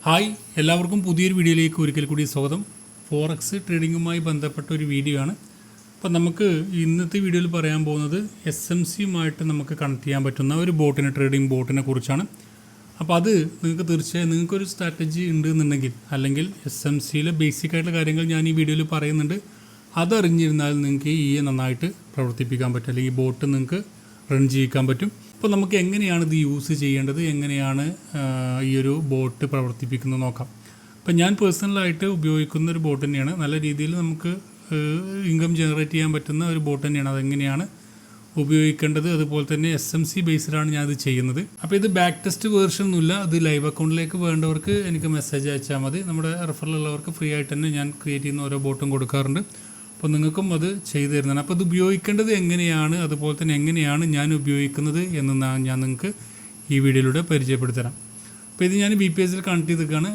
Hi, എല്ലാവർക്കും പുതിയൊരു വീഡിയോയിലേക്ക് ഒരിക്കൽ കൂടി സ്വാഗതം. ഫോറക്സ് ട്രേഡിങ്ങുമായി ബന്ധപ്പെട്ട ഒരു വീഡിയോ ആണ്. അപ്പോൾ നമുക്ക് ഇന്നത്തെ വീഡിയോയിൽ പറയാൻ പോകുന്നത് SMCയുമായിട്ട് നമുക്ക് കണക്ട് ചെയ്യാൻ പറ്റുന്ന ഒരു ട്രേഡിംഗ് ബോട്ടിനെ കുറിച്ചാണ്. അപ്പോൾ അത് നിങ്ങൾക്ക് തീർച്ചയായും നിങ്ങൾക്കൊരു സ്ട്രാറ്റജി ഉണ്ട് എന്നുണ്ടെങ്കിൽ, അല്ലെങ്കിൽ SMCയിലെ ബേസിക് ആയിട്ടുള്ള കാര്യങ്ങൾ ഞാൻ ഈ വീഡിയോയിൽ പറയുന്നുണ്ട്, അതറിഞ്ഞിരുന്നാൽ നിങ്ങൾക്ക് ഈ നന്നായിട്ട് പ്രവർത്തിപ്പിക്കാൻ പറ്റും, അല്ലെങ്കിൽ ബോട്ട് നിങ്ങൾക്ക് റൺ ചെയ്യിക്കാൻ പറ്റും. അപ്പോൾ നമുക്ക് എങ്ങനെയാണ് ഇത് യൂസ് ചെയ്യേണ്ടത്, എങ്ങനെയാണ് ഈ ഒരു ബോട്ട് പ്രവർത്തിപ്പിക്കുന്നത് നോക്കാം. അപ്പോൾ ഞാൻ പേഴ്സണലായിട്ട് ഉപയോഗിക്കുന്ന ഒരു ബോട്ട് തന്നെയാണ്. നല്ല രീതിയിൽ നമുക്ക് ഇൻകം ജനറേറ്റ് ചെയ്യാൻ പറ്റുന്ന ഒരു ബോട്ട് തന്നെയാണ്. അതെങ്ങനെയാണ് ഉപയോഗിക്കേണ്ടത്, അതുപോലെ തന്നെ SMC ബേസ്ഡാണ് ഞാനത് ചെയ്യുന്നത്. അപ്പോൾ ഇത് ബാക്ക് ടെസ്റ്റ് വേർഷൻ ഒന്നുമില്ല. അത് ലൈവ് അക്കൗണ്ടിലേക്ക് വേണ്ടവർക്ക് എനിക്ക് മെസ്സേജ് അയച്ചാൽ മതി. നമ്മുടെ റെഫറലുള്ളവർക്ക് ഫ്രീ ആയിട്ട് തന്നെ ഞാൻ ക്രിയേറ്റ് ചെയ്യുന്ന ഓരോ ബോട്ടും കൊടുക്കാറുണ്ട്. അപ്പോൾ നിങ്ങൾക്കും അത് ചെയ്തു തരുന്നതാണ്. അപ്പോൾ ഇത് ഉപയോഗിക്കേണ്ടത് എങ്ങനെയാണ്, അതുപോലെ തന്നെ എങ്ങനെയാണ് ഞാൻ ഉപയോഗിക്കുന്നത് എന്ന് ഞാൻ നിങ്ങൾക്ക് ഈ വീഡിയോയിലൂടെ പരിചയപ്പെടുത്തരാം. അപ്പോൾ ഇത് ഞാൻ BPSൽ കണക്ട് ചെയ്തിരിക്കുകയാണ്.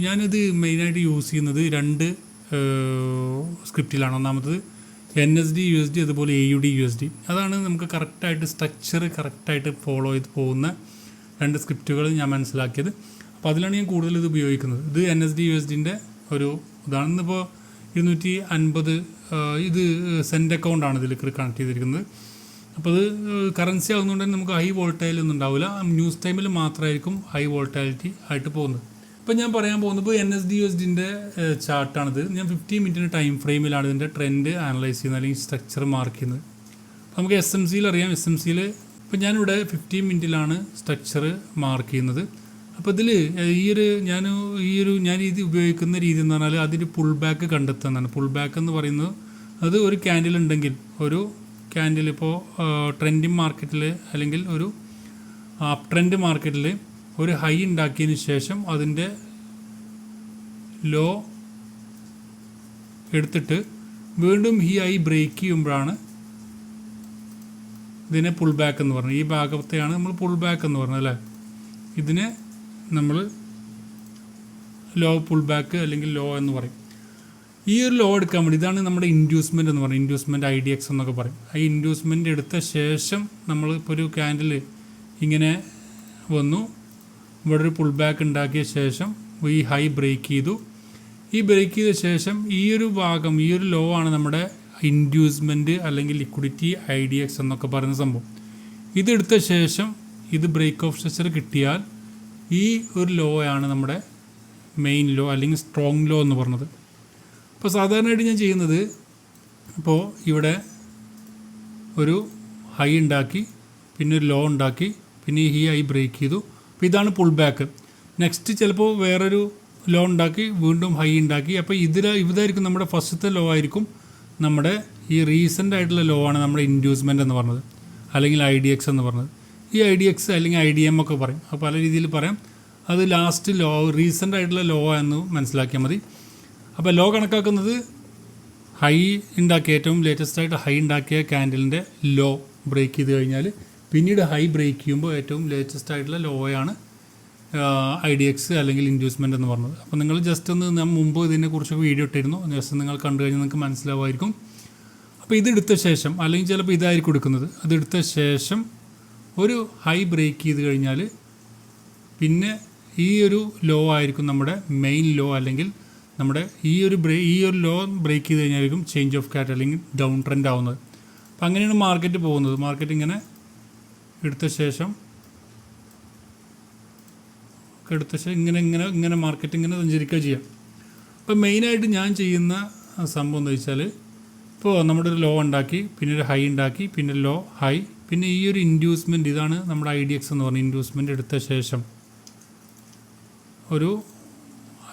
ഞാനിത് മെയിനായിട്ട് യൂസ് ചെയ്യുന്നത് രണ്ട് സ്ക്രിപ്റ്റിലാണ്. ഒന്നാമത്തത് NSD USD, അതുപോലെ AUD USD. അതാണ് നമുക്ക് കറക്റ്റായിട്ട് സ്ട്രക്ചർ കറക്റ്റായിട്ട് ഫോളോ ചെയ്ത് പോകുന്ന രണ്ട് സ്ക്രിപ്റ്റുകൾ ഞാൻ മനസ്സിലാക്കിയത്. അപ്പോൾ അതിലാണ് ഞാൻ കൂടുതൽ ഇത് ഉപയോഗിക്കുന്നത്. ഇത് NSD USDൻ്റെ ഒരു ഇതാണ്. ഇന്നിപ്പോൾ 250 ഇത് സെൻഡ് അക്കൗണ്ടാണ് ഇതിൽ കണക്ട് ചെയ്തിരിക്കുന്നത്. അപ്പോൾ അത് കറൻസി ആകുന്നതുകൊണ്ട് തന്നെ നമുക്ക് ഹൈ വോൾട്ടൈൽ ഒന്നും ഉണ്ടാവില്ല. ന്യൂസ് ടൈമിൽ മാത്രമായിരിക്കും ഹൈ വോൾട്ടാലിറ്റി ആയിട്ട് പോകുന്നത്. ഇപ്പോൾ ഞാൻ പറയാൻ പോകുന്നത് NSD USDൻ്റെ ചാർട്ടാണിത്. ഞാൻ 15 മിനിറ്റിൻ്റെ ടൈം ഫ്രെയിമിലാണ് ഇതിൻ്റെ ട്രെൻഡ് അനലൈസ് ചെയ്യുന്നത്, അല്ലെങ്കിൽ സ്ട്രക്ചർ മാർക്ക് ചെയ്യുന്നത്. അപ്പോൾ നമുക്ക് SMCയിൽ അറിയാം. SMCയിൽ ഇപ്പോൾ ഞാനിവിടെ 15 മിനിറ്റിലാണ് സ്ട്രക്ചർ മാർക്ക് ചെയ്യുന്നത്. അപ്പോൾ ഇതിൽ ഞാൻ ഇത് ഉപയോഗിക്കുന്ന രീതി എന്ന് പറഞ്ഞാൽ അതിന് പുൾ ബാക്ക് കണ്ടെത്തുന്നതാണ്. പുൾ ബാക്ക് എന്ന് പറയുന്നത് അത് ഒരു ക്യാൻഡിൽ ഉണ്ടെങ്കിൽ, ഒരു ക്യാൻഡിൽ ഇപ്പോൾ ട്രെൻഡിങ് മാർക്കറ്റിൽ അല്ലെങ്കിൽ ഒരു അപ് ട്രെൻഡ് മാർക്കറ്റിൽ ഒരു ഹൈ ഉണ്ടാക്കിയതിന് ശേഷം അതിൻ്റെ ലോ എടുത്തിട്ട് വീണ്ടും ഈ ഹൈ ബ്രേക്ക് ചെയ്യുമ്പോഴാണ് ഇതിനെ പുൾ ബാക്ക് എന്ന് പറയുന്നത്. ഈ ഭാഗത്തെയാണ് നമ്മൾ പുൾ ബാക്ക് എന്ന് പറയുന്നത്, അല്ലേ? ഇതിനെ നമ്മൾ ലോ പുൾ ബാക്ക് അല്ലെങ്കിൽ ലോ എന്ന് പറയും. ഈ ഒരു ലോ എടുക്കാൻ വേണ്ടി ഇതാണ് നമ്മുടെ ഇൻഡ്യൂസ്മെൻ്റ് എന്ന് പറയുന്നത്. ഇൻഡ്യൂസ്മെൻറ്റ് IDX എന്നൊക്കെ പറയും. ആ ഇൻഡ്യൂസ്മെൻ്റ് എടുത്ത ശേഷം നമ്മൾ ഇപ്പോൾ ഒരു ക്യാൻഡിൽ ഇങ്ങനെ വന്നു, ഇവിടെ ഒരു പുൾ ബാക്ക് ഉണ്ടാക്കിയ ശേഷം ഈ ഹൈ ബ്രേക്ക് ചെയ്തു. ഈ ബ്രേക്ക് ചെയ്ത ശേഷം ഈ ഒരു ഭാഗം, ഈ ഒരു ലോ ആണ് നമ്മുടെ ഇൻഡ്യൂസ്മെൻറ്റ് അല്ലെങ്കിൽ ലിക്വിഡിറ്റി IDX എന്നൊക്കെ പറയുന്ന സംഭവം. ഇതെടുത്ത ശേഷം ഇത് ബ്രേക്ക് ഓഫ് സ്ട്രക്ചർ കിട്ടിയാൽ ഈ ഒരു ലോ ആണ് നമ്മുടെ മെയിൻ ലോ അല്ലെങ്കിൽ സ്ട്രോങ് ലോ എന്ന് പറഞ്ഞത്. അപ്പോൾ സാധാരണയായിട്ട് ഞാൻ ചെയ്യുന്നത്, ഇപ്പോൾ ഇവിടെ ഒരു ഹൈ ഉണ്ടാക്കി, പിന്നെ ഒരു ലോ ഉണ്ടാക്കി, പിന്നെ ഈ ഹൈ ബ്രേക്ക് ചെയ്തു. അപ്പോൾ ഇതാണ് പുൾ ബാക്ക്. നെക്സ്റ്റ് ചിലപ്പോൾ വേറൊരു ലോ ഉണ്ടാക്കി, വീണ്ടും ഹൈ ഉണ്ടാക്കി. അപ്പോൾ ഇതായിരിക്കും നമ്മുടെ ഫസ്റ്റത്തെ ലോ ആയിരിക്കും. നമ്മുടെ ഈ റീസെൻ്റ് ആയിട്ടുള്ള ലോ ആണ് നമ്മുടെ ഇൻഡ്യൂസ്മെൻ്റ് എന്ന് പറഞ്ഞത്, അല്ലെങ്കിൽ IDX എന്ന് പറഞ്ഞത്. ഈ IDX അല്ലെങ്കിൽ IDM ഒക്കെ പറയും. അപ്പോൾ പല രീതിയിൽ പറയാം. അത് ലാസ്റ്റ് ലോ, റീസെൻ്റ് ആയിട്ടുള്ള ലോ എന്ന് മനസ്സിലാക്കിയാൽ മതി. അപ്പോൾ ലോ കണക്കാക്കുന്നത് ഹൈ ഉണ്ടാക്കിയ, ഏറ്റവും ലേറ്റസ്റ്റ് ആയിട്ട് ഹൈ ഉണ്ടാക്കിയ ക്യാൻഡലിൻ്റെ ലോ ബ്രേക്ക് ചെയ്ത് കഴിഞ്ഞാൽ പിന്നീട് ഹൈ ബ്രേക്ക് ചെയ്യുമ്പോൾ ഏറ്റവും ലേറ്റസ്റ്റ് ആയിട്ടുള്ള ലോയാണ് IDX അല്ലെങ്കിൽ ഇൻഡ്യൂസ്മെൻ്റ് എന്ന് പറഞ്ഞത്. അപ്പോൾ നിങ്ങൾ ജസ്റ്റ് ഒന്ന് ഞാൻ മുമ്പ് ഇതിനെക്കുറിച്ചൊക്കെ വീഡിയോ ഇട്ടിരുന്നു. ജസ്റ്റ് നിങ്ങൾ കണ്ടു കഴിഞ്ഞാൽ നിങ്ങൾക്ക് മനസ്സിലാവുമായിരിക്കും. അപ്പോൾ ഇതെടുത്ത ശേഷം, അല്ലെങ്കിൽ ചിലപ്പോൾ ഇതായിരിക്കും എടുക്കുന്നത്, അതെടുത്ത ശേഷം ഒരു ഹൈ ബ്രേക്ക് ചെയ്ത് കഴിഞ്ഞാൽ പിന്നെ ഈ ഒരു ലോ ആയിരിക്കും നമ്മുടെ മെയിൻ ലോ, അല്ലെങ്കിൽ നമ്മുടെ ഈ ഒരു ലോ ബ്രേക്ക് ചെയ്ത് കഴിഞ്ഞായിരിക്കും ചേഞ്ച് ഓഫ് കാറ്റ് അല്ലെങ്കിൽ ഡൗൺ ട്രെൻഡ് ആവുന്നത്. അപ്പോൾ അങ്ങനെയാണ് മാർക്കറ്റ് പോകുന്നത്. മാർക്കറ്റ് ഇങ്ങനെ എടുത്ത ശേഷം ഇങ്ങനെ മാർക്കറ്റ് ഇങ്ങനെ സഞ്ചരിക്കുക ചെയ്യാം. അപ്പോൾ മെയിനായിട്ട് ഞാൻ ചെയ്യുന്ന സംഭവം എന്ന് വെച്ചാൽ, ഇപ്പോൾ നമ്മുടെ ഒരു ലോ ഉണ്ടാക്കി, പിന്നെ ഒരു ഹൈ ഉണ്ടാക്കി, പിന്നെ ലോ ഹൈ, പിന്നെ ഈ ഒരു ഇൻഡ്യൂസ്മെൻറ്റ്, ഇതാണ് നമ്മുടെ IDX എന്ന് പറഞ്ഞ ഇൻഡ്യൂസ്മെൻറ്റ് എടുത്ത ശേഷം ഒരു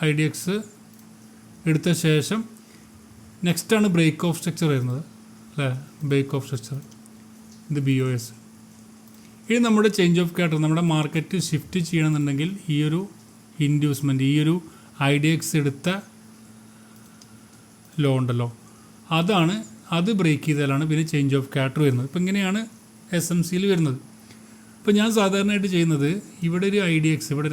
IDX എടുത്ത ശേഷം നെക്സ്റ്റാണ് ബ്രേക്ക് ഓഫ് സ്ട്രക്ചർ വരുന്നത്, അല്ലേ? ബ്രേക്ക് ഓഫ് സ്ട്രക്ചർ, ഇത് BOS. ഇത് നമ്മുടെ ചേഞ്ച് ഓഫ് കാറ്റർ. നമ്മുടെ മാർക്കറ്റ് ഷിഫ്റ്റ് ചെയ്യണമെന്നുണ്ടെങ്കിൽ ഈ ഒരു ഇൻഡ്യൂസ്മെൻറ്റ്, ഈ ഒരു IDX എടുത്ത ലോ ഉണ്ടല്ലോ, അത് ബ്രേക്ക് ചെയ്താലാണ് പിന്നെ ചേഞ്ച് ഓഫ് കാറ്റർ വരുന്നത്. ഇപ്പോൾ ഇങ്ങനെയാണ് SMCയിൽ വരുന്നത്. ഇപ്പോൾ ഞാൻ സാധാരണയായിട്ട് ചെയ്യുന്നത്, ഇവിടെ ഒരു IDX, ഇവിടെ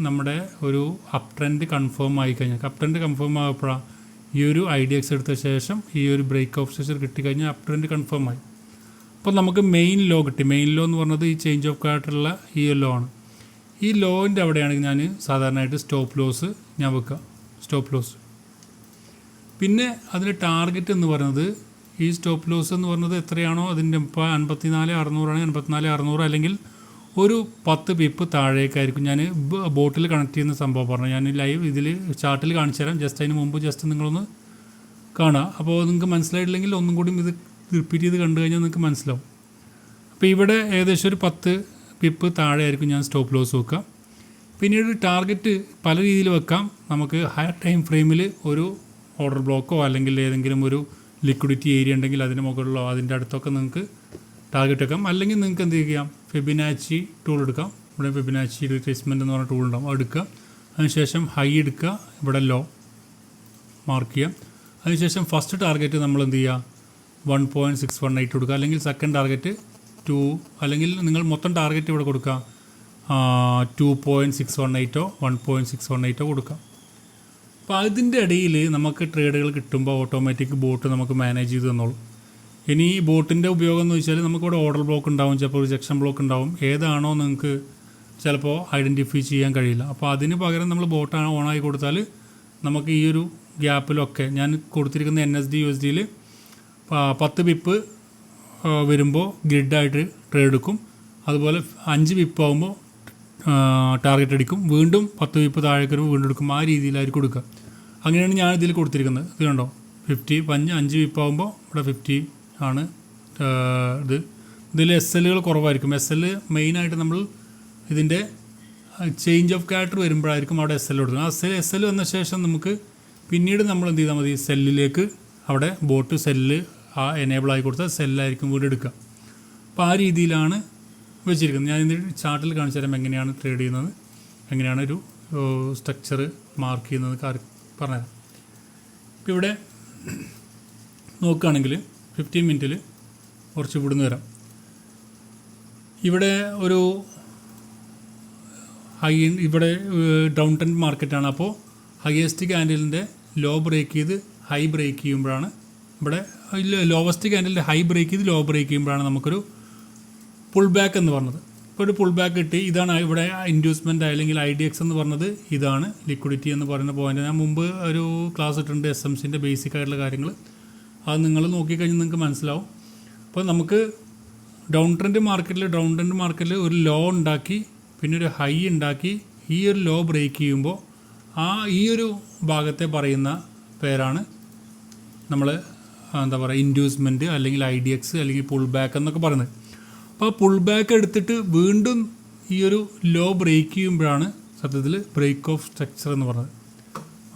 നമ്മുടെ ഒരു അപ് ട്രെൻഡ് കൺഫേം ആയിക്കഴിഞ്ഞാൽ, അപ് ട്രെൻഡ് കൺഫേം ആയപ്പോഴാണ് ഈ ഒരു IDX എടുത്ത ശേഷം ഈ ഒരു ബ്രേക്ക് ഓഫ് സ്ട്രക്ചർ കിട്ടിക്കഴിഞ്ഞാൽ അപ് ട്രെൻഡ് കൺഫേം ആയി. അപ്പോൾ നമുക്ക് മെയിൻ ലോ കിട്ടി. മെയിൻ ലോ എന്ന് പറഞ്ഞത് ഈ ചേഞ്ച് ഓഫ് കാറ്ററുള്ള ഈ ലോ ആണ്. ഈ ലോൻ്റെ അവിടെയാണെങ്കിൽ ഞാൻ സാധാരണയായിട്ട് സ്റ്റോപ്പ് ലോസ് ഞാൻ വെക്കുക, സ്റ്റോപ്പ് ലോസ്. പിന്നെ അതിൻ്റെ ടാർഗറ്റ് എന്ന് പറയുന്നത്, ഈ സ്റ്റോപ്പ് ലോസ് എന്ന് പറയുന്നത് എത്രയാണോ അതിൻ്റെ ഇപ്പോൾ 54,600 54,600 അല്ലെങ്കിൽ ഒരു 10 പിപ്പ് താഴേക്കായിരിക്കും. ഞാൻ ബോട്ടിൽ കണക്ട് ചെയ്യുന്ന സംഭവം പറഞ്ഞു, ഞാൻ ലൈവ് ഇതിൽ ചാർട്ടിൽ കാണിച്ചു തരാം. ജസ്റ്റ് അതിന് മുമ്പ് ജസ്റ്റ് നിങ്ങളൊന്ന് കാണുക. അപ്പോൾ നിങ്ങൾക്ക് മനസ്സിലായിട്ടില്ലെങ്കിൽ ഒന്നും കൂടി ഇത് റിപ്പീറ്റ് ചെയ്ത് കണ്ടു കഴിഞ്ഞാൽ നിങ്ങൾക്ക് മനസ്സിലാവും. അപ്പോൾ ഇവിടെ ഏകദേശം ഒരു 10 പിപ്പ് താഴെ ആയിരിക്കും ഞാൻ സ്റ്റോപ്പ് ലോസ് വെക്കുക. പിന്നീട് ടാർഗറ്റ് പല രീതിയിൽ വെക്കാം. നമുക്ക് ഹയർ ടൈം ഫ്രെയിമിൽ ഒരു ഓർഡർ ബ്ലോക്കോ അല്ലെങ്കിൽ ഏതെങ്കിലും ഒരു ലിക്വിഡിറ്റി ഏരിയ ഉണ്ടെങ്കിൽ അതിന് മുകളിലോ അതിൻ്റെ അടുത്തൊക്കെ നിങ്ങൾക്ക് ടാർഗറ്റ് വെക്കാം. അല്ലെങ്കിൽ നിങ്ങൾക്ക് എന്ത് ചെയ്യാം, ഫെബിനാച്ചി ടൂൾ എടുക്കാം. ഇവിടെ ഫെബിനാച്ചി റിട്രേസ്മെൻറ്റ് എന്ന് പറഞ്ഞ ടൂൾ ഉണ്ടാവും, എടുക്കുക. അതിനുശേഷം ഹൈ എടുക്കുക, ഇവിടെ ലോ മാർക്ക് ചെയ്യാം. അതിനുശേഷം ഫസ്റ്റ് ടാർഗറ്റ് നമ്മൾ എന്ത് ചെയ്യുക, 1.618 കൊടുക്കുക. അല്ലെങ്കിൽ സെക്കൻഡ് ടാർഗറ്റ് 2, അല്ലെങ്കിൽ നിങ്ങൾ മൊത്തം ടാർഗറ്റ് ഇവിടെ കൊടുക്കുക 2.618 1.618 കൊടുക്കുക. അപ്പോൾ അതിൻ്റെ ഇടയിൽ നമുക്ക് ട്രേഡുകൾ കിട്ടുമ്പോൾ ഓട്ടോമാറ്റിക് ബോട്ട് നമുക്ക് മാനേജ് ചെയ്ത് തന്നോളും. ഇനി ഈ ബോട്ടിൻ്റെ ഉപയോഗം എന്ന് വെച്ചാൽ നമുക്കിവിടെ ഓർഡർ ബ്ലോക്ക് ഉണ്ടാവും, ചിലപ്പോൾ റിജക്ഷൻ ബ്ലോക്ക് ഉണ്ടാവും. ഏതാണോ നിങ്ങൾക്ക് ചിലപ്പോൾ ഐഡൻറ്റിഫൈ ചെയ്യാൻ കഴിയില്ല. അപ്പോൾ അതിന് പകരം നമ്മൾ ബോട്ട് ഓണാക്കി കൊടുത്താൽ നമുക്ക് ഈ ഒരു ഗ്യാപ്പിലൊക്കെ ഞാൻ കൊടുത്തിരിക്കുന്ന NSD USDയിൽ 10 പിപ്പ് വരുമ്പോൾ ഗ്രിഡായിട്ട് ട്രേഡ് എടുക്കും. അതുപോലെ 5 പിപ്പ് ആകുമ്പോൾ ടാർഗറ്റ് അടിക്കും. വീണ്ടും 10 പിപ്പ് താഴേക്ക് വരുമ്പോൾ വീണ്ടും എടുക്കും. ആ രീതിയിലായിരിക്കും കൊടുക്കുക. അങ്ങനെയാണ് ഞാൻ ഇതിൽ കൊടുത്തിരിക്കുന്നത്. ഇത് കണ്ടോ, 50 5 പിപ്പ് ആകുമ്പോൾ ഇവിടെ 50 ആണ് ഇതിൽ SLകൾ കുറവായിരിക്കും. SL മെയിനായിട്ട് നമ്മൾ ഇതിൻ്റെ ചേഞ്ച് ഓഫ് ക്യാരക്ടർ വരുമ്പോഴായിരിക്കും അവിടെ SL കൊടുക്കുന്നത്. ആ SL വന്ന ശേഷം നമുക്ക് പിന്നീട് നമ്മൾ എന്ത് ചെയ്താൽ മതി, സെല്ലിലേക്ക് അവിടെ ബോട്ട് സെല്ല് എനേബിൾ ആയി കൊടുത്താൽ സെല്ലായിരിക്കും വീണ്ടും എടുക്കുക. അപ്പോൾ ആ രീതിയിലാണ് വെച്ചിരിക്കുന്നത്. ഞാൻ ഇതിൽ ചാർട്ടിൽ കാണിച്ചു തരാം എങ്ങനെയാണ് ട്രേഡ് ചെയ്യുന്നത്, എങ്ങനെയാണ് ഒരു സ്ട്രക്ചർ മാർക്ക് ചെയ്യുന്നത് പറഞ്ഞുതരാം. ഇപ്പോൾ ഇവിടെ നോക്കുകയാണെങ്കിൽ 15 മിനിറ്റിൽ കുറച്ച് ഇവിടുന്ന് വരാം. ഇവിടെ ഒരു ഇവിടെ ഡൗൺ ട്രെൻഡ് മാർക്കറ്റാണ്. അപ്പോൾ ഹയസ്റ്റ് ക്യാൻഡലിൻ്റെ ലോ ബ്രേക്ക് ചെയ്ത് ഹൈ ബ്രേക്ക് ചെയ്യുമ്പോഴാണ്, ഇവിടെ ലോവസ്റ്റ് ക്യാൻഡലിൻ്റെ ഹൈ ബ്രേക്ക് ചെയ്ത് ലോ ബ്രേക്ക് ചെയ്യുമ്പോഴാണ് നമുക്കൊരു പുൾ ബാക്ക് എന്ന് പറഞ്ഞത്. ഇപ്പോൾ ഒരു പുൾ ബാക്ക് കിട്ടി. ഇതാണ് ഇവിടെ ഇൻഡ്യൂസ്മെൻ്റ് അല്ലെങ്കിൽ IDX എന്ന് പറഞ്ഞത്. ഇതാണ് ലിക്വിഡിറ്റി എന്ന് പറയുന്ന പോയിന്റ്. ഞാൻ മുമ്പ് ഒരു ക്ലാസ് ഇട്ടിട്ടുണ്ട് SMCൻ്റെ ബേസിക് ആയിട്ടുള്ള കാര്യങ്ങൾ. അത് നിങ്ങൾ നോക്കിക്കഴിഞ്ഞാൽ നിങ്ങൾക്ക് മനസ്സിലാവും. അപ്പോൾ നമുക്ക് ഡൗൺ ട്രെൻഡ് മാർക്കറ്റിൽ ഒരു ലോ ഉണ്ടാക്കി പിന്നെ ഒരു ഹൈ ഉണ്ടാക്കി ഈ ഒരു ലോ ബ്രേക്ക് ചെയ്യുമ്പോൾ ഈ ഒരു ഭാഗത്തെ പറയുന്ന പേരാണ് നമ്മൾ എന്താ പറയുക, ഇൻഡ്യൂസ്മെൻറ്റ് അല്ലെങ്കിൽ IDX അല്ലെങ്കിൽ പുൾ ബാക്ക് എന്നൊക്കെ പറയുന്നത്. അപ്പോൾ പുൾ ബാക്ക് എടുത്തിട്ട് വീണ്ടും ഈ ഒരു ലോ ബ്രേക്ക് ചെയ്യുമ്പോഴാണ് സത്യത്തിൽ ബ്രേക്ക് ഓഫ് സ്ട്രക്ചർ എന്ന് പറഞ്ഞത്.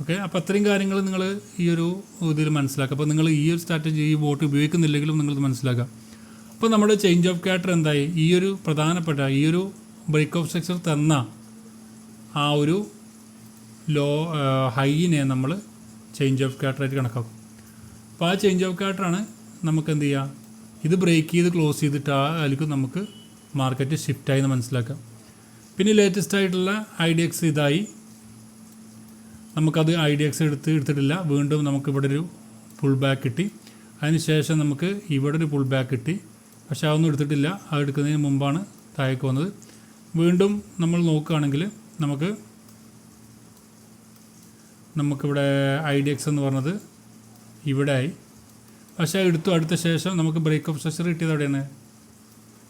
ഓക്കെ, അപ്പോൾ അത്രയും കാര്യങ്ങൾ നിങ്ങൾ ഈ ഒരു ഇതിൽ മനസ്സിലാക്കുക. അപ്പോൾ നിങ്ങൾ ഈ ഒരു സ്ട്രാറ്റജി ഈ ബോട്ട് ഉപയോഗിക്കുന്നില്ലെങ്കിലും നിങ്ങളിത് മനസ്സിലാക്കുക. അപ്പോൾ നമ്മുടെ ചേഞ്ച് ഓഫ് ക്യാരക്ടർ എന്തായി, ഈ ഒരു പ്രധാനപ്പെട്ട ഈ ഒരു ബ്രേക്ക് ഓഫ് സ്ട്രക്ചർ തന്ന ആ ഒരു ലോ ഹൈയിനെ നമ്മൾ ചേഞ്ച് ഓഫ് ക്യാരക്ടറായിട്ട് കണക്കാക്കും. അപ്പോൾ ആ ചേഞ്ച് ഓഫ് ക്യാരക്ടറാണ് നമുക്ക് എന്ത് ചെയ്യുക, ഇത് ബ്രേക്ക് ചെയ്ത് ക്ലോസ് ചെയ്തിട്ട് ആയിരിക്കും നമുക്ക് മാർക്കറ്റ് ഷിഫ്റ്റായി എന്ന് മനസ്സിലാക്കാം. പിന്നെ ലേറ്റസ്റ്റ് ആയിട്ടുള്ള IDX ഇതായി, നമുക്കത് IDX എടുത്തിട്ടില്ല. വീണ്ടും നമുക്കിവിടെ ഒരു പുൾ ബാക്ക് കിട്ടി. അതിനുശേഷം നമുക്ക് ഇവിടെ ഒരു പുൾ ബാക്ക് കിട്ടി. പക്ഷേ അതൊന്നും എടുത്തിട്ടില്ല. അത് എടുക്കുന്നതിന് മുമ്പാണ് താഴേക്ക് വന്നത്. വീണ്ടും നമ്മൾ നോക്കുകയാണെങ്കിൽ നമുക്കിവിടെ IDX എന്ന് പറഞ്ഞത് ഇവിടെ ആയി. പക്ഷേ അടുത്ത ശേഷം നമുക്ക് ബ്രേക്ക് ഓഫ് സ്ട്രക്ചർ കിട്ടിയത് എവിടെയാണ്,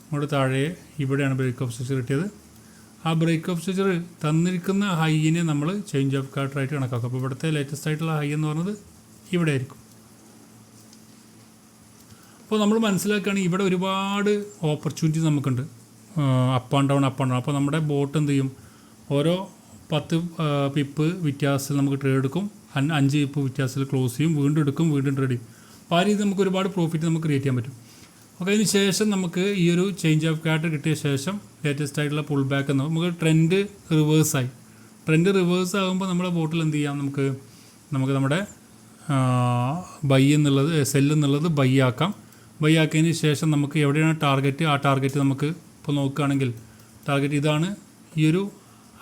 നമ്മുടെ താഴെ ഇവിടെയാണ് ബ്രേക്ക് ഓഫ് സ്ട്രക്ചർ കിട്ടിയത്. ആ ബ്രേക്ക് ഓഫ് സ്ട്രക്ചർ തന്നിരിക്കുന്ന ഹൈയിനെ നമ്മൾ ചേഞ്ച് ഓഫ് ക്യാരക്ടറായിട്ട് കണക്കാക്കും. അപ്പോൾ ഇവിടുത്തെ ലേറ്റസ്റ്റ് ആയിട്ടുള്ള ഹൈ എന്ന് പറയുന്നത് ഇവിടെ ആയിരിക്കും. അപ്പോൾ നമ്മൾ മനസ്സിലാക്കുകയാണെങ്കിൽ ഇവിടെ ഒരുപാട് ഓപ്പർച്യൂണിറ്റീസ് നമുക്കുണ്ട്, അപ്പ് ആൻഡ് ഡൗൺ. അപ്പോൾ നമ്മുടെ ബോട്ട് എന്ത് ചെയ്യും, ഓരോ 10 പിപ്പ് വ്യത്യാസത്തിൽ നമുക്ക് ട്രേഡ് എടുക്കും, 5 പിപ്പ് വ്യത്യാസത്തിൽ ക്ലോസ് ചെയ്യും, വീണ്ടും എടുക്കും, വീണ്ടും ട്രേഡ് ചെയ്യും. അപ്പോൾ ആ രീതി നമുക്ക് ഒരുപാട് പ്രോഫിറ്റ് നമുക്ക് ക്രിയേറ്റ് ചെയ്യാൻ പറ്റും. അപ്പോൾ അതിന് ശേഷം നമുക്ക് ഈ ഒരു ചേഞ്ച് ഓഫ് ക്യാരക്ടർ കിട്ടിയ ശേഷം ലേറ്റസ്റ്റ് ആയിട്ടുള്ള പുൾ ബാക്ക് എന്ന് നമുക്ക് ട്രെൻഡ് റിവേഴ്സായി. ട്രെൻഡ് റിവേഴ്സ് ആകുമ്പോൾ നമ്മുടെ ബോട്ടിൽ എന്ത് ചെയ്യാം, നമുക്ക് നമ്മുടെ ബൈ എന്നുള്ളത് സെല്ല് എന്നുള്ളത് ബൈ ആക്കാം. ബൈ ആക്കിയതിന് ശേഷം നമുക്ക് എവിടെയാണ് ടാർഗറ്റ്, ആ ടാർഗറ്റ് നമുക്ക് ഇപ്പോൾ നോക്കുകയാണെങ്കിൽ ടാർഗറ്റ് ഇതാണ്. ഈ ഒരു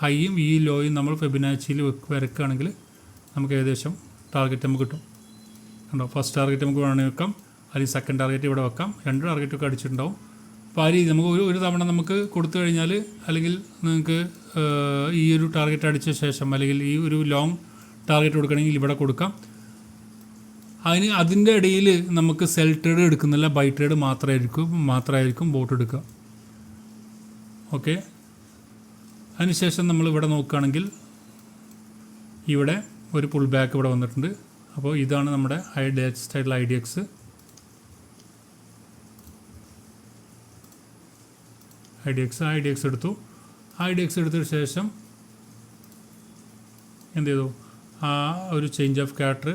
ഹൈയും ഈ ലോയും നമ്മൾ ഫെബിനാച്ചിയിൽ വരക്കുകയാണെങ്കിൽ നമുക്ക് ഏകദേശം ടാർഗറ്റ് നമുക്ക് കിട്ടും. കണ്ടോ, ഫസ്റ്റ് ടാർഗറ്റ് നമുക്ക് വേണമെങ്കിൽ വെക്കാം, അല്ലെങ്കിൽ സെക്കൻഡ് ടാർഗറ്റ് ഇവിടെ വെക്കാം. 2 ടാർഗറ്റൊക്കെ അടിച്ചിട്ടുണ്ടാവും. അപ്പോൾ ആ രീതി നമുക്ക് ഒരു തവണ നമുക്ക് കൊടുത്തു കഴിഞ്ഞാൽ, അല്ലെങ്കിൽ നിങ്ങൾക്ക് ഈ ഒരു ടാർഗറ്റ് അടിച്ച ശേഷം, അല്ലെങ്കിൽ ഈ ഒരു ലോങ് ടാർഗറ്റ് കൊടുക്കണമെങ്കിൽ ഇവിടെ കൊടുക്കാം. അതിൻ്റെ ഇടയിൽ നമുക്ക് സെൽ ട്രേഡ് എടുക്കുന്നില്ല, ബൈ ട്രേഡ് മാത്രമായിരിക്കും ബോട്ട് എടുക്കുക. ഓക്കെ. അതിനുശേഷം നമ്മൾ ഇവിടെ നോക്കുകയാണെങ്കിൽ ഇവിടെ ഒരു പുൾ ബാക്ക് ഇവിടെ വന്നിട്ടുണ്ട്. അപ്പോൾ ഇതാണ് നമ്മുടെ ലേറ്റസ്റ്റ് ആയിട്ടുള്ള IDX. IDX എടുത്തു. IDX എടുത്തതിന് ശേഷം എന്ത് ചെയ്തു, ആ ഒരു ചേഞ്ച് ഓഫ് ക്യാരക്ടർ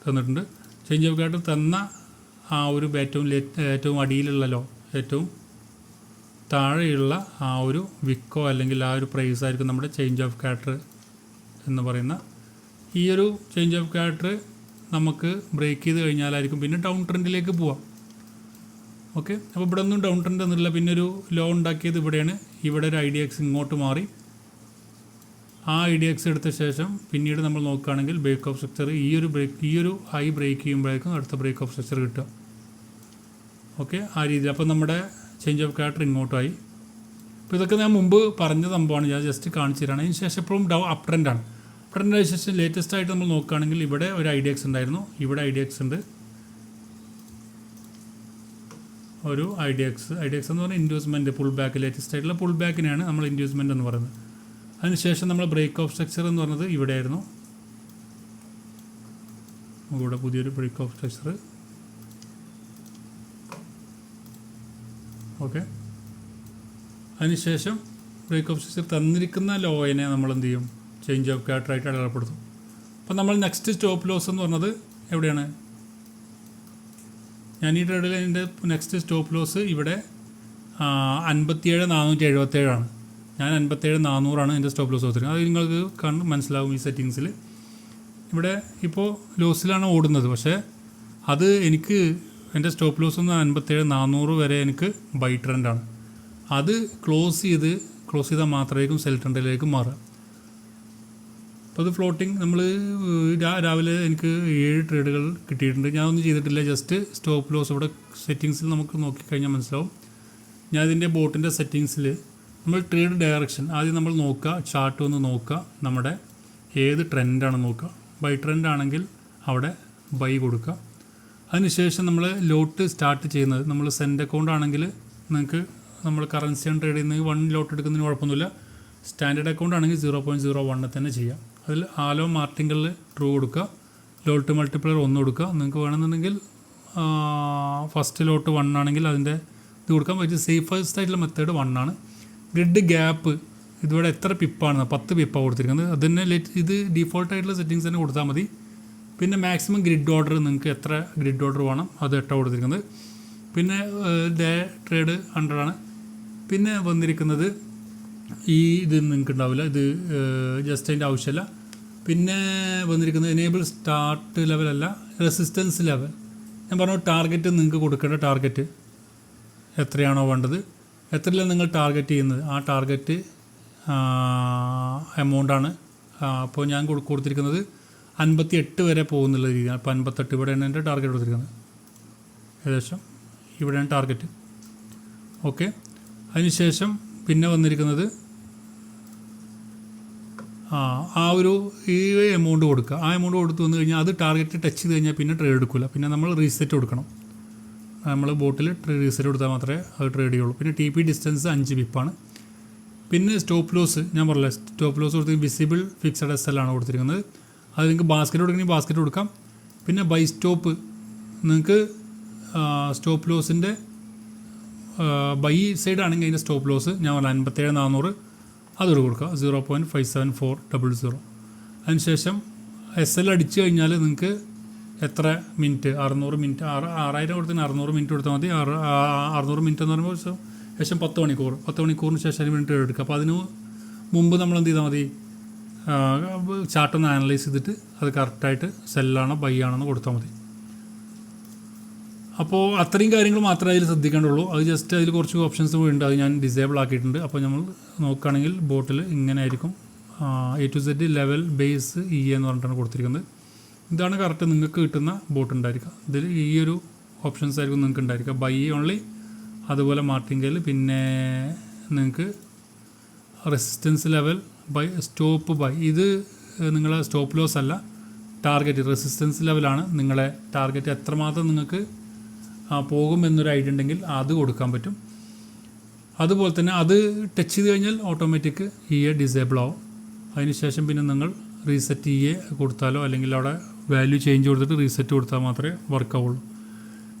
തന്നിട്ടുണ്ട്. ചേഞ്ച് ഓഫ് ക്യാരക്ടർ തന്ന ആ ഒരു ഏറ്റവും അടിയിലുള്ള ഏറ്റവും താഴെയുള്ള ആ ഒരു വിക്കോ അല്ലെങ്കിൽ ആ ഒരു പ്രൈസ് ആയിരിക്കും നമ്മുടെ ചേഞ്ച് ഓഫ് ക്യാരക്ടർ എന്ന് പറയുന്ന. ഈ ഒരു ചേഞ്ച് ഓഫ് ക്യാരക്ടർ നമുക്ക് ബ്രേക്ക് ചെയ്ത് കഴിഞ്ഞാലായിരിക്കും പിന്നെ ഡൗൺ ട്രെൻഡിലേക്ക് പോവാം. ഓക്കെ. അപ്പോൾ ഇവിടെ ഒന്നും ഡൗൺ ട്രെൻഡ് ഒന്നുമില്ല. പിന്നെ ഒരു ലോ ഉണ്ടാക്കിയത് ഇവിടെയാണ്. ഇവിടെ ഒരു IDX ഇങ്ങോട്ട് മാറി. ആ IDX എടുത്ത ശേഷം പിന്നീട് നമ്മൾ നോക്കുകയാണെങ്കിൽ ബ്രേക്ക് ഓഫ് സ്ട്രക്ചർ ഈ ഒരു ഹൈ ബ്രേക്ക് ചെയ്യുമ്പോഴേക്കും അടുത്ത ബ്രേക്ക് ഓഫ് സ്ട്രക്ചർ കിട്ടുക. ഓക്കെ. ആ രീതിയിൽ അപ്പോൾ നമ്മുടെ ചേഞ്ച് ഓഫ് ക്യാരക്ടർ ഇങ്ങോട്ടായി. അപ്പോൾ ഇതൊക്കെ ഞാൻ മുമ്പ് പറഞ്ഞ സംഭവമാണ്, ഞാൻ ജസ്റ്റ് കാണിച്ചു തരാണ്. അതിന് ശേഷം ഇപ്പോഴും അപ്പ് ട്രെൻഡാണ്. അപ്പ് ട്രെൻഡിന് ശേഷം ലേറ്റസ്റ്റ് ആയിട്ട് നമ്മൾ നോക്കുകയാണെങ്കിൽ ഇവിടെ ഒരു IDX ഉണ്ടായിരുന്നു, ഇവിടെ IDX ഉണ്ട്, ഒരു IDX എന്ന് പറഞ്ഞാൽ ഇൻഡ്യൂസ്മെൻറ്റ് പുൾ ബാക്ക്, ലേറ്റസ്റ്റ് ആയിട്ടുള്ള പുൾ ബാക്കിനെയാണ് നമ്മൾ ഇൻഡ്യൂസ്മെൻറ്റ് എന്ന് പറയുന്നത്. അതിനുശേഷം നമ്മൾ ബ്രേക്ക് ഓഫ് സ്ട്രക്ചർ എന്ന് പറഞ്ഞത് ഇവിടെയായിരുന്നു. ഇവിടെ പുതിയൊരു ബ്രേക്ക് ഓഫ് സ്ട്രക്ചർ. ഓക്കെ. അതിനുശേഷം ബ്രേക്ക് ഓഫ് സ്ട്രക്ചർ തന്നിരിക്കുന്ന ലോയിനെ നമ്മൾ എന്ത് ചെയ്യും, ചേഞ്ച് ഓഫ് ക്യാരക്ടറായിട്ട് അടയാളപ്പെടുത്തും. അപ്പോൾ നമ്മൾ നെക്സ്റ്റ് സ്റ്റോപ്പ് ലോസ് എന്ന് പറഞ്ഞത് എവിടെയാണ്, ഞാൻ ഈ ട്രേഡിൽ എൻ്റെ നെക്സ്റ്റ് സ്റ്റോപ്പ് ലോസ് ഇവിടെ 57,477 ഞാൻ 57,400 എൻ്റെ സ്റ്റോപ്പ് ലോസ് കൊടുത്തിരിക്കുന്നത്. അത് നിങ്ങൾക്ക് മനസ്സിലാവും ഈ സെറ്റിങ്സിൽ. ഇവിടെ ഇപ്പോൾ ലോസിലാണ് ഓടുന്നത്, പക്ഷേ അത് എനിക്ക് എൻ്റെ സ്റ്റോപ്പ് ലോസ് ഒന്ന് 57,400 വരെ എനിക്ക് ബൈ ട്രെൻഡാണ്. അത് ക്ലോസ് ചെയ്താൽ മാത്രമായിരിക്കും സെൽ ട്രെൻഡിലേക്ക് മാറുക. അപ്പോൾ അത് ഫ്ലോട്ടിങ് നമ്മൾ രാവിലെ എനിക്ക് 7 ട്രേഡുകൾ കിട്ടിയിട്ടുണ്ട്. ഞാനൊന്നും ചെയ്തിട്ടില്ല, ജസ്റ്റ് സ്റ്റോപ്പ് ലോസ് ഇവിടെ സെറ്റിങ്സിൽ നമുക്ക് നോക്കിക്കഴിഞ്ഞാൽ മനസ്സിലാവും. ഞാൻ ഇതിൻ്റെ ബോട്ടിൻ്റെ സെറ്റിങ്സിൽ നമ്മൾ ട്രേഡ് ഡയറക്ഷൻ ആദ്യം നമ്മൾ നോക്കുക, ചാർട്ട് ഒന്ന് നോക്കുക, നമ്മുടെ ഏത് ട്രെൻഡാണ് നോക്കുക. ബൈ ട്രെൻഡ് ആണെങ്കിൽ അവിടെ ബൈ കൊടുക്കുക. അതിനുശേഷം നമ്മൾ ലോട്ട് സ്റ്റാർട്ട് ചെയ്യുന്നത്, നമ്മൾ സെൻഡ് അക്കൗണ്ട് ആണെങ്കിൽ നിങ്ങൾക്ക് നമ്മൾ കറൻസിയാണ് ട്രേഡ് ചെയ്യുന്നത് 1 ലോട്ട് എടുക്കുന്നതിന് കുഴപ്പമൊന്നുമില്ല. സ്റ്റാൻഡേർഡ് അക്കൗണ്ട് ആണെങ്കിൽ 0.01 തന്നെ ചെയ്യാം. അതിൽ ആലോ മാർട്ടിങ്കളിൽ ട്രൂ കൊടുക്കുക, ലോട്ട് മൾട്ടിപ്ലയർ 1 കൊടുക്കുക. നിങ്ങൾക്ക് വേണമെന്നുണ്ടെങ്കിൽ ഫസ്റ്റ് ലോട്ട് 1 ആണെങ്കിൽ അതിൻ്റെ ഇത് കൊടുക്കാം. പക്ഷേ സേഫസ്റ്റ് ആയിട്ടുള്ള മെത്തേഡ് 1 ആണ്. ഗ്രിഡ് ഗ്യാപ്പ് ഇതിവിടെ എത്ര പിപ്പാണ്, 10 പിപ്പാണ് കൊടുത്തിരിക്കുന്നത്. അത് തന്നെ ഇത് ഡീഫോൾട്ടായിട്ടുള്ള സെറ്റിങ്സ് തന്നെ കൊടുത്താൽ മതി. പിന്നെ മാക്സിമം ഗ്രിഡ് ഓർഡർ, നിങ്ങൾക്ക് എത്ര ഗ്രിഡ് ഓർഡർ വേണം അത് 8 കൊടുത്തിരിക്കുന്നത്. പിന്നെ ഡേ ട്രേഡ് 100 ആണ്. പിന്നെ വന്നിരിക്കുന്നത് ഇത് നിങ്ങൾക്ക് ഉണ്ടാവില്ല, ഇത് ജസ്റ്റ് അതിൻ്റെ ആവശ്യമില്ല. പിന്നെ വന്നിരിക്കുന്നത് എനേബിൾ സ്റ്റാർട്ട് ലെവലല്ല, റെസിസ്റ്റൻസ് ലെവൽ. ഞാൻ പറഞ്ഞു ടാർഗറ്റ്, നിങ്ങൾക്ക് കൊടുക്കേണ്ട ടാർഗറ്റ് എത്രയാണോ വേണ്ടത്, എത്രയിലാണ് നിങ്ങൾ ടാർഗറ്റ് ചെയ്യുന്നത്, ആ ടാർഗറ്റ് എമൗണ്ടാണ്. അപ്പോൾ ഞാൻ കൊടുത്തിരിക്കുന്നത് 58 വരെ പോകുന്നുള്ള രീതിയാണ്. അപ്പോൾ 58 ഇവിടെയാണ് എൻ്റെ ടാർഗറ്റ് കൊടുത്തിരിക്കുന്നത്, ഏകദേശം ഇവിടെയാണ് ടാർഗറ്റ്. ഓക്കെ. അതിനുശേഷം പിന്നെ വന്നിരിക്കുന്നത് ആ ഒരു ഈ എമൗണ്ട് കൊടുക്കുക. ആ എമൗണ്ട് കൊടുത്ത് വന്നു കഴിഞ്ഞാൽ അത് ടാർഗറ്റ് ടച്ച് ചെയ്ത് കഴിഞ്ഞാൽ പിന്നെ ട്രേഡ് എടുക്കില്ല. പിന്നെ നമ്മൾ റീസെറ്റ് കൊടുക്കണം. നമ്മൾ ബോട്ടിൽ റീസെറ്റ് കൊടുത്താൽ മാത്രമേ അത് ട്രേഡ് ചെയ്യുള്ളൂ. പിന്നെ TP ഡിസ്റ്റൻസ് 5 പിപ്പാണ്. പിന്നെ സ്റ്റോപ്പ് ലോസ് ഞാൻ പറഞ്ഞില്ല, സ്റ്റോപ്പ് ലോസ് കൊടുത്ത് വിസിബിൾ ഫിക്സഡ് SL ആണ് കൊടുത്തിരിക്കുന്നത്. അത് നിങ്ങൾക്ക് ബാസ്ക്കറ്റ് കൊടുക്കണമെങ്കിൽ ബാസ്ക്കറ്റ് കൊടുക്കാം. പിന്നെ ബൈ സ്റ്റോപ്പ്, നിങ്ങൾക്ക് സ്റ്റോപ്പ് ലോസിൻ്റെ ബൈ സൈഡ് ആണെങ്കിൽ അതിൻ്റെ സ്റ്റോപ്പ് ലോസ് ഞാൻ പറഞ്ഞ 57,400 അതൊരു കൊടുക്കുക, 0.57400. അതിനുശേഷം SL അടിച്ചു കഴിഞ്ഞാൽ നിങ്ങൾക്ക് എത്ര മിനിറ്റ്, 600 മിനിറ്റ്, 6000 കൊടുത്തതിന് 600 മിനിറ്റ് കൊടുത്താൽ മതി. 600 മിനിറ്റ് എന്ന് പറയുമ്പോൾ ശേഷം 10 മണിക്കൂർ, 10 മണിക്കൂറിന് ശേഷം 1 മിനിറ്റ് എടുക്കുക. അപ്പോൾ അതിന് മുമ്പ് നമ്മൾ എന്ത് ചെയ്താൽ മതി, ചാർട്ടൊന്ന് അനലൈസ് ചെയ്തിട്ട് അത് കറക്റ്റായിട്ട് സെല്ലാണോ ബൈ ആണോ കൊടുത്താൽ മതി. അപ്പോൾ അത്രയും കാര്യങ്ങൾ മാത്രമേ അതിൽ ശ്രദ്ധിക്കേണ്ടുള്ളൂ. അത് ജസ്റ്റ് അതിൽ കുറച്ച് ഓപ്ഷൻസ് ഉണ്ട്, അത് ഞാൻ ഡിസേബിൾ ആക്കിയിട്ടുണ്ട്. അപ്പോൾ നമ്മൾ നോക്കുകയാണെങ്കിൽ ബോട്ടിൽ ഇങ്ങനെ ആയിരിക്കും A to Z level base എന്ന് പറഞ്ഞിട്ടാണ് കൊടുത്തിരിക്കുന്നത്. ഇതാണ് കറക്റ്റ് നിങ്ങൾക്ക് കിട്ടുന്ന ബോട്ട് ഉണ്ടായിരിക്കുക. ഇതിൽ ഈ ഒരു ഓപ്ഷൻസ് ആയിരിക്കും നിങ്ങൾക്ക് ഉണ്ടായിരിക്കുക, ബൈ ഓൺലി അതുപോലെ മാർട്ടിംഗൽ. പിന്നെ നിങ്ങൾക്ക് resistance level buy stop buy, ഇത് നിങ്ങളെ സ്റ്റോപ്പ് ലോസ് അല്ല, ടാർഗറ്റ് റെസിസ്റ്റൻസ് ലെവലാണ്. നിങ്ങളെ ടാർഗറ്റ് എത്രമാത്രം നിങ്ങൾക്ക് പോകും എന്നൊരു ഐഡിയ ഉണ്ടെങ്കിൽ അത് കൊടുക്കാൻ പറ്റും. അതുപോലെ തന്നെ അത് ടച്ച് ചെയ്ത് കഴിഞ്ഞാൽ ഓട്ടോമാറ്റിക് ഡിസേബിൾ ആവും. അതിനുശേഷം പിന്നെ നിങ്ങൾ റീസെറ്റ് കൊടുത്താലോ അല്ലെങ്കിൽ അവിടെ വാല്യൂ ചേഞ്ച് കൊടുത്തിട്ട് റീസെറ്റ് കൊടുത്താൽ മാത്രമേ വർക്ക് ആവുള്ളൂ.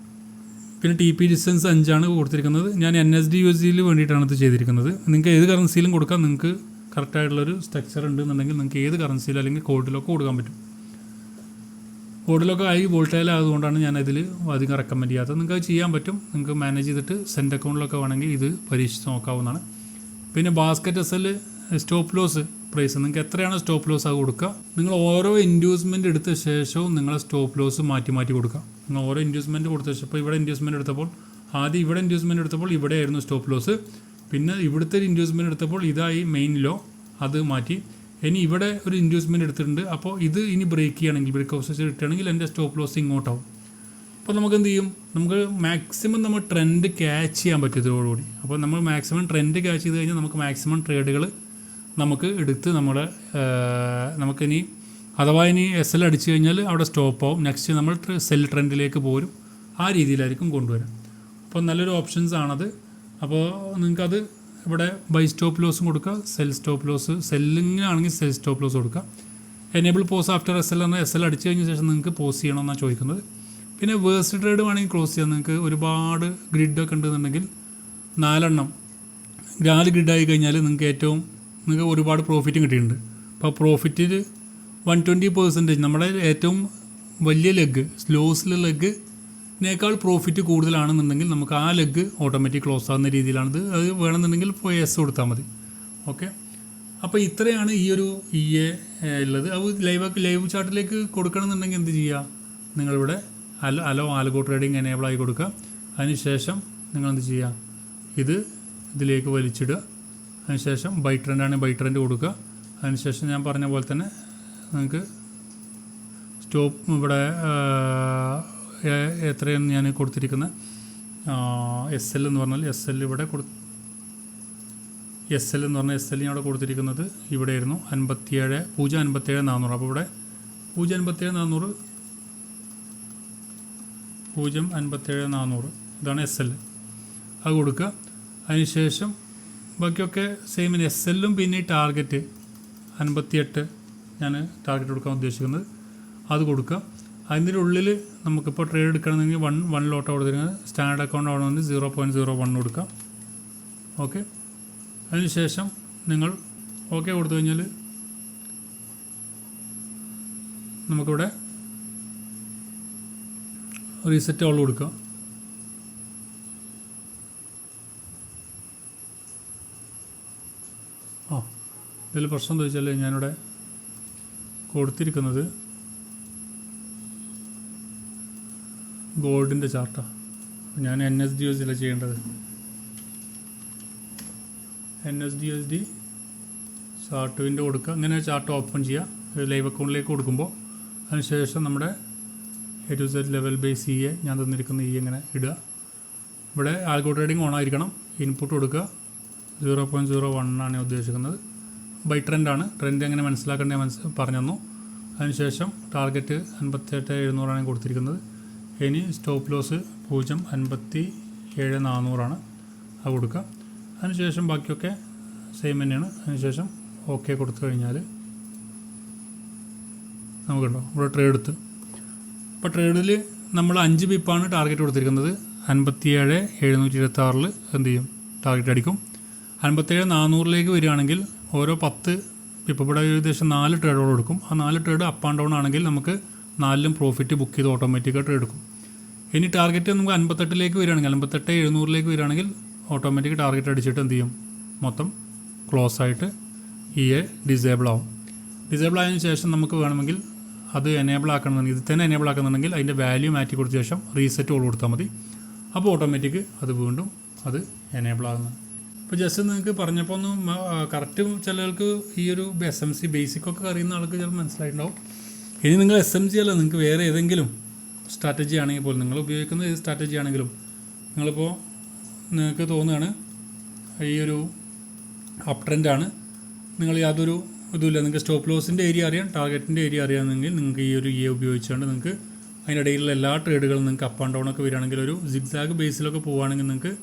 പിന്നെ TP ഡിസ്റ്റൻസ് 5 കൊടുത്തിരിക്കുന്നത്. ഞാൻ NSD USD വേണ്ടിയിട്ടാണ് ഇത് ചെയ്തിരിക്കുന്നത്. നിങ്ങൾക്ക് ഏത് കറൻസിയിലും കൊടുക്കാം. നിങ്ങൾക്ക് കറക്റ്റായിട്ടുള്ളൊരു സ്ട്രക്ചർ ഉണ്ടെന്നുണ്ടെങ്കിൽ നിങ്ങൾക്ക് ഏത് കറൻസിയിലും അല്ലെങ്കിൽ കോഡിലൊക്കെ കൊടുക്കാൻ പറ്റും. കോഡിലൊക്കെ വോൾട്ടൈൽ ആയതുകൊണ്ടാണ് ഞാൻ ഇതിൽ അധികം റെക്കമെൻഡ് ചെയ്യാത്തത്. നിങ്ങൾക്ക് അത് ചെയ്യാൻ പറ്റും. നിങ്ങൾക്ക് മാനേജ് ചെയ്തിട്ട് സെൻഡ് അക്കൗണ്ടിലൊക്കെ വേണമെങ്കിൽ ഇത് പരീക്ഷിച്ച് നോക്കാവുന്നതാണ്. പിന്നെ basket SL stop loss price നിങ്ങൾക്ക് എത്രയാണ് സ്റ്റോപ്പ് ലോസ് അത് കൊടുക്കുക. നിങ്ങൾ ഓരോ ഇൻഡ്യൂസ്മെൻറ്റ് എടുത്ത ശേഷവും നിങ്ങളെ സ്റ്റോപ്പ് ലോസ് മാറ്റി കൊടുക്കുക. നിങ്ങൾ ഓരോ ഇൻഡ്യൂസ്മെൻറ്റ് കൊടുത്ത ശേഷം ഇപ്പോൾ ഇവിടെ ഇൻഡ്യൂസ്മെൻറ്റ് എടുത്തപ്പോൾ ആദ്യം ഇവിടെ ഇൻഡ്യൂസ്മെൻറ്റ് എടുത്തപ്പോൾ ഇവിടെയായിരുന്നു സ്റ്റോപ്പ് ലോസ്. പിന്നെ ഇവിടുത്തെ ഒരു ഇൻഡ്യൂസ്മെൻറ്റ് എടുത്തപ്പോൾ ഇതായി മെയിൻ ലോ, അത് മാറ്റി. ഇനി ഇവിടെ ഒരു ഇൻഡ്യൂസ്മെൻറ്റ് എടുത്തിട്ടുണ്ട്. അപ്പോൾ ഇത് ഇനി ബ്രേക്ക് ചെയ്യുകയാണെങ്കിൽ ബ്രേക്ക് ഓഫ് കിട്ടുകയാണെങ്കിൽ എൻ്റെ സ്റ്റോപ്പ് ലോസ് ഇങ്ങോട്ടാവും. അപ്പോൾ നമുക്ക് എന്ത് ചെയ്യും, നമുക്ക് മാക്സിമം നമ്മൾ ട്രെൻഡ് ക്യാച്ച് ചെയ്യാൻ പറ്റും ഇതോടുകൂടി. അപ്പോൾ നമ്മൾ മാക്സിമം ട്രെൻഡ് ക്യാച്ച് ചെയ്ത് കഴിഞ്ഞാൽ നമുക്ക് മാക്സിമം ട്രേഡുകൾ നമുക്ക് എടുത്ത് നമുക്കിനി അഥവാ ഇനി SL അടിച്ചു കഴിഞ്ഞാൽ അവിടെ സ്റ്റോപ്പ് ആവും. നെക്സ്റ്റ് നമ്മൾ സെൽ ട്രെൻഡിലേക്ക് പോരും. ആ രീതിയിലായിരിക്കും കൊണ്ടുവരാം. അപ്പോൾ നല്ലൊരു ഓപ്ഷൻസ് ആണത്. അപ്പോൾ നിങ്ങൾക്കത് ഇവിടെ ബൈ സ്റ്റോപ്പ് ലോസും കൊടുക്കുക, സെൽ സ്റ്റോപ്പ് ലോസ്, സെല്ലിങ്ങാണെങ്കിൽ സെൽ സ്റ്റോപ്പ് ലോസ് കൊടുക്കുക. എനേബിൾ പോസ് ആഫ്റ്റർ SL എന്നാൽ SL അടിച്ചു കഴിഞ്ഞ ശേഷം നിങ്ങൾക്ക് പോസ് ചെയ്യണമെന്നാണ് ചോദിക്കുന്നത്. പിന്നെ വേഴ്സ്റ്റ് ട്രേഡ് വേണമെങ്കിൽ ക്ലോസ് ചെയ്യാം. നിങ്ങൾക്ക് ഒരുപാട് ഗ്രിഡൊക്കെ ഉണ്ടെന്നുണ്ടെങ്കിൽ 4 ഗ്രിഡായി കഴിഞ്ഞാൽ നിങ്ങൾക്ക് ഒരുപാട് പ്രോഫിറ്റും കിട്ടിയിട്ടുണ്ട്. അപ്പോൾ പ്രോഫിറ്റിൽ 120% നമ്മുടെ ഏറ്റവും വലിയ ലെഗ് ലോസിലെ ലെഗിനേക്കാൾ പ്രോഫിറ്റ് കൂടുതലാണെന്നുണ്ടെങ്കിൽ നമുക്ക് ആ ലെഗ് ഓട്ടോമാറ്റിക് ക്ലോസ് ആകുന്ന രീതിയിലാണിത്. അത് വേണമെന്നുണ്ടെങ്കിൽ പോയി S കൊടുത്താൽ മതി. ഓക്കെ, അപ്പോൾ ഇത്രയാണ് ഈ ഒരു EA ഉള്ളത്. അത് ലൈവ് ചാർട്ടിലേക്ക് കൊടുക്കണമെന്നുണ്ടെങ്കിൽ എന്ത് ചെയ്യുക, നിങ്ങളിവിടെ ആൽഗോ ട്രേഡിംഗ് എനേബിൾ ആയി കൊടുക്കുക. അതിനുശേഷം നിങ്ങൾ എന്ത് ചെയ്യുക, ഇതിലേക്ക് വലിച്ചിടുക. അതിനുശേഷം ബൈ ട്രെൻഡ് കൊടുക്കുക. അതിനുശേഷം ഞാൻ പറഞ്ഞ പോലെ തന്നെ നിങ്ങൾക്ക് സ്റ്റോപ്പ് ഇവിടെ എത്രയാണ് ഞാൻ കൊടുത്തിരിക്കുന്നത് SL എന്ന് പറഞ്ഞാൽ SL ഇവിടെ SL എന്ന് പറഞ്ഞാൽ SL ഞാൻ അവിടെ കൊടുത്തിരിക്കുന്നത് ഇവിടെയായിരുന്നു 0.57 400. അപ്പോൾ ഇവിടെ 0.57 400 ഇതാണ് SL. അത് കൊടുക്കുക. അതിനുശേഷം ബാക്കിയൊക്കെ സെയിം SL പിന്നെ ടാർഗറ്റ് 58 ഞാൻ ടാർഗറ്റ് കൊടുക്കാൻ ഉദ്ദേശിക്കുന്നത്, അത് കൊടുക്കുക. അതിൻ്റെ ഉള്ളിൽ നമുക്കിപ്പോൾ ട്രേഡ് എടുക്കണമെങ്കിൽ 1 ലോട്ട് കൊടുത്തിരിക്കുന്നത് സ്റ്റാൻഡേർഡ് അക്കൗണ്ട് ആവണമെങ്കിൽ 0.01 കൊടുക്കാം. ഓക്കെ, അതിനുശേഷം നിങ്ങൾ ഓക്കെ കൊടുത്തു കഴിഞ്ഞാൽ നമുക്കിവിടെ റീസെറ്റ് ഓൾ കൊടുക്കുക. ഇതിൽ പ്രശ്നം എന്താ വെച്ചാൽ ഞാനിവിടെ കൊടുത്തിരിക്കുന്നത് ഗോൾഡിൻ്റെ ചാർട്ടാണ്. ഞാൻ NSD/USD ചെയ്യേണ്ടത്. NSD/USD ചാർട്ട് വിൻഡോ കൊടുക്കുക. അങ്ങനെ ചാർട്ട് ഓപ്പൺ ചെയ്യുക ലൈവ് അക്കൗണ്ടിലേക്ക് കൊടുക്കുമ്പോൾ. അതിനുശേഷം നമ്മുടെ A to Z level base EA ഞാൻ തന്നിരിക്കുന്ന ഇങ്ങനെ ഇടുക. ഇവിടെ ആൽഗോ ട്രേഡിംഗ് ഓൺ ആയിരിക്കണം. ഇൻപുട്ട് കൊടുക്കുക. 0.01 ആണ് ഉദ്ദേശിക്കുന്നത്. ബൈ ട്രെൻഡാണ്. ട്രെൻഡ് എങ്ങനെ മനസ്സിലാക്കേണ്ടത് പറഞ്ഞു തന്നു. അതിനുശേഷം ടാർഗറ്റ് 58,700 കൊടുത്തിരിക്കുന്നത്. ഇനി സ്റ്റോപ്പ് ലോസ് 0.57 അത് കൊടുക്കുക. അതിനുശേഷം ബാക്കിയൊക്കെ സെയിം തന്നെയാണ്. അതിനുശേഷം ഓക്കെ കൊടുത്തു കഴിഞ്ഞാൽ നമുക്കുണ്ടോ ഇവിടെ ട്രേഡ് എടുത്ത്. അപ്പോൾ ട്രേഡിൽ നമ്മൾ 5 പിപ്പാണ് ടാർഗറ്റ് കൊടുത്തിരിക്കുന്നത്. 57,726 എന്ത് ചെയ്യും, ടാർഗറ്റ് അടിക്കും. 57,400 വരികയാണെങ്കിൽ ഓരോ 10 ഇപ്പോൾ ഇവിടെ ഏകദേശം 4 ട്രേഡുകൾ എടുക്കും. ആ 4 ട്രേഡ് അപ്പ് ആൻഡ് ഡൗൺ ആണെങ്കിൽ നമുക്ക് 4ലും പ്രോഫിറ്റ് ബുക്ക് ചെയ്ത് ഓട്ടോമാറ്റിക്കായിട്ട് എടുക്കും. ഇനി ടാർഗറ്റ് നമുക്ക് 58 വരികയാണെങ്കിൽ 58,700 വരികയാണെങ്കിൽ ഓട്ടോമാറ്റിക് ടാർഗറ്റ് അടിച്ചിട്ട് എന്ത് ചെയ്യും, മൊത്തം ക്ലോസ് ആയിട്ട് ഡിസേബിൾ ആവും. ഡിസേബിൾ ആയതിനു ശേഷം നമുക്ക് വേണമെങ്കിൽ അത് എനേബിൾ ആക്കണമെന്നുണ്ടെങ്കിൽ ഇത് തന്നെ എനേബിൾ ആക്കുന്നുണ്ടെങ്കിൽ അതിൻ്റെ വാല്യൂ മാറ്റി കൊടുത്ത ശേഷം റീസെറ്റ് ഓൾ കൊടുത്താൽ മതി. അപ്പോൾ ഓട്ടോമാറ്റിക് അത് വീണ്ടും എനേബിൾ ആകുന്നത്. ഇപ്പോൾ ജസ്റ്റ് നിങ്ങൾക്ക് പറഞ്ഞപ്പോൾ ഒന്ന് കറക്റ്റ് ചിലർക്ക് ഈ ഒരു SMC ബേസിക്കൊക്കെ അറിയുന്ന ആൾക്ക് ചിലപ്പോൾ മനസ്സിലായിട്ടുണ്ടാവും. ഇനി നിങ്ങൾ SMC അല്ല, നിങ്ങൾക്ക് വേറെ ഏതെങ്കിലും സ്ട്രാറ്റജി ആണെങ്കിൽ പോലും നിങ്ങൾ ഉപയോഗിക്കുന്ന ഏത് സ്ട്രാറ്റജി ആണെങ്കിലും നിങ്ങളിപ്പോൾ നിങ്ങൾക്ക് തോന്നുകയാണ് ഈ ഒരു അപ്പ് ട്രെൻഡാണ്, നിങ്ങൾ യാതൊരു ഇതുമില്ല, നിങ്ങൾക്ക് സ്റ്റോപ്പ് ലോസിൻ്റെ ഏരിയ അറിയാം, ടാർഗറ്റിൻ്റെ ഏരിയ അറിയാമെങ്കിൽ നിങ്ങൾക്ക് ഈ ഒരു ഉപയോഗിച്ചുകൊണ്ട് നിങ്ങൾക്ക് അതിനിടയിലുള്ള എല്ലാ ട്രേഡുകളും നിങ്ങൾക്ക് അപ്പ് ആൻഡ് ഡൗൺ ഒക്കെ വരികയാണെങ്കിൽ ഒരു സിഗ്സാഗ് ബേസിലൊക്കെ പോവുകയാണെങ്കിൽ നിങ്ങൾക്ക്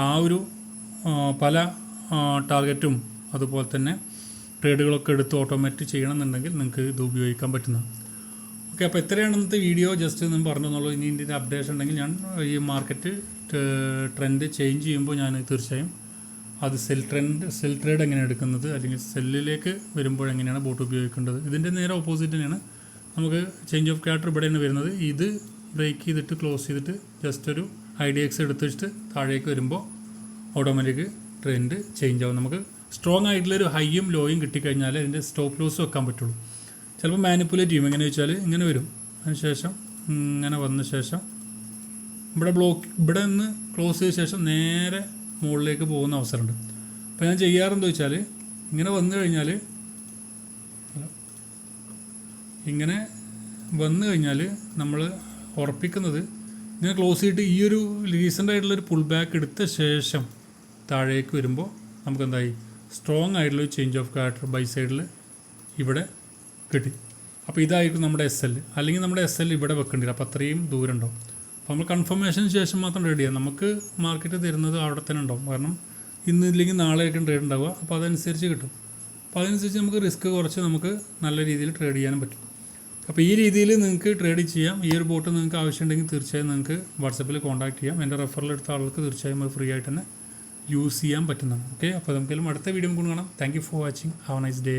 ആ ഒരു പല ടാർഗറ്റും അതുപോലെ തന്നെ ട്രേഡുകളൊക്കെ എടുത്ത് ഓട്ടോമാറ്റിക് ചെയ്യണമെന്നുണ്ടെങ്കിൽ നിങ്ങൾക്ക് ഇത് ഉപയോഗിക്കാൻ പറ്റുന്നതാണ്. ഓക്കെ, അപ്പോൾ എത്രയാണ് ഇന്നത്തെ വീഡിയോ, ജസ്റ്റ് ഞാൻ പറഞ്ഞെന്നുള്ളൂ. ഇനി ഇതിൻ്റെ അപ്ഡേഷൻ ഉണ്ടെങ്കിൽ ഞാൻ ഈ മാർക്കറ്റ് ട്രെൻഡ് ചേഞ്ച് ചെയ്യുമ്പോൾ ഞാൻ തീർച്ചയായും അത് സെൽ ട്രേഡ് എങ്ങനെയാണ് എടുക്കുന്നത്, അല്ലെങ്കിൽ സെല്ലിലേക്ക് വരുമ്പോൾ എങ്ങനെയാണ് ബോട്ട് ഉപയോഗിക്കേണ്ടത്, ഇതിൻ്റെ നേരെ ഓപ്പോസിറ്റ് തന്നെയാണ് നമുക്ക് ചേഞ്ച് ഓഫ് ക്യാരക്ടർ ഇവിടെയാണ് വരുന്നത്. ഇത് ബ്രേക്ക് ചെയ്തിട്ട് ക്ലോസ് ചെയ്തിട്ട് ജസ്റ്റ് ഒരു IDX എടുത്തിട്ട് താഴേക്ക് വരുമ്പോൾ ഓട്ടോമാറ്റിക് ട്രെൻഡ് ചേഞ്ച് ആവും. നമുക്ക് സ്ട്രോങ് ആയിട്ടുള്ളൊരു ഹൈയും ലോയും കിട്ടിക്കഴിഞ്ഞാൽ അതിൻ്റെ സ്റ്റോപ്പ് ലോസ് വെക്കാൻ പറ്റുള്ളൂ. ചിലപ്പോൾ മാനിപ്പുലേറ്റ് ചെയ്യും. എങ്ങനെ വെച്ചാൽ ഇങ്ങനെ വരും, അതിനുശേഷം ഇങ്ങനെ വന്ന ശേഷം ഇവിടെ നിന്ന് ക്ലോസ് ചെയ്ത ശേഷം നേരെ മുകളിലേക്ക് പോകുന്ന അവസരമുണ്ട്. അപ്പോൾ ഞാൻ ചെയ്യാറെന്താ വെച്ചാൽ ഇങ്ങനെ വന്നു കഴിഞ്ഞാൽ നമ്മൾ ഉറപ്പിക്കുന്നത് ഇങ്ങനെ ക്ലോസ് ചെയ്തിട്ട് ഈ ഒരു റീസെൻ്റ് ആയിട്ടുള്ളൊരു പുൾ ബാക്ക് എടുത്ത ശേഷം താഴേക്ക് വരുമ്പോൾ നമുക്കെന്തായി സ്ട്രോങ് ആയിട്ടുള്ളൊരു ചേഞ്ച് ഓഫ് ക്യാരക്ടർ ബൈ സൈഡിൽ ഇവിടെ കിട്ടി. അപ്പോൾ ഇതായിരിക്കും നമ്മുടെ SL, അല്ലെങ്കിൽ നമ്മുടെ SL ഇവിടെ വെക്കേണ്ടി വരും. അപ്പോൾ അത്രയും ദൂരം ഉണ്ടാവും. അപ്പോൾ നമ്മൾ കൺഫർമേഷന് ശേഷം മാത്രം ട്രേഡ് ചെയ്യാം. നമുക്ക് മാർക്കറ്റ് തരുന്നത് അവിടെ തന്നെ ഉണ്ടാവും. കാരണം ഇന്ന് ഇല്ലെങ്കിൽ നാളെ ആയിരിക്കും ട്രേഡ് ഉണ്ടാവുക. അപ്പോൾ അതനുസരിച്ച് കിട്ടും. അപ്പോൾ അതനുസരിച്ച് നമുക്ക് റിസ്ക് കുറച്ച് നമുക്ക് നല്ല രീതിയിൽ ട്രേഡ് ചെയ്യാനും പറ്റും. അപ്പോൾ ഈ രീതിയിൽ നിങ്ങൾക്ക് ട്രേഡ് ചെയ്യാം. ഈ ഒരു ബോട്ട് നിങ്ങൾക്ക് ആവശ്യമുണ്ടെങ്കിൽ തീർച്ചയായും നിങ്ങൾക്ക് വാട്സപ്പിൽ കോൺടാക്ട് ചെയ്യാം. എൻ്റെ റെഫറൽ എടുത്ത ആൾക്ക് തീർച്ചയായും അത് ഫ്രീ ആയിട്ട് തന്നെ യൂസ് ചെയ്യാൻ പറ്റുന്നതാണ്. ഓക്കെ, അപ്പോൾ നമുക്കെല്ലാം അടുത്ത വീഡിയോ കാണാം. Thank you for watching. Have A nice day.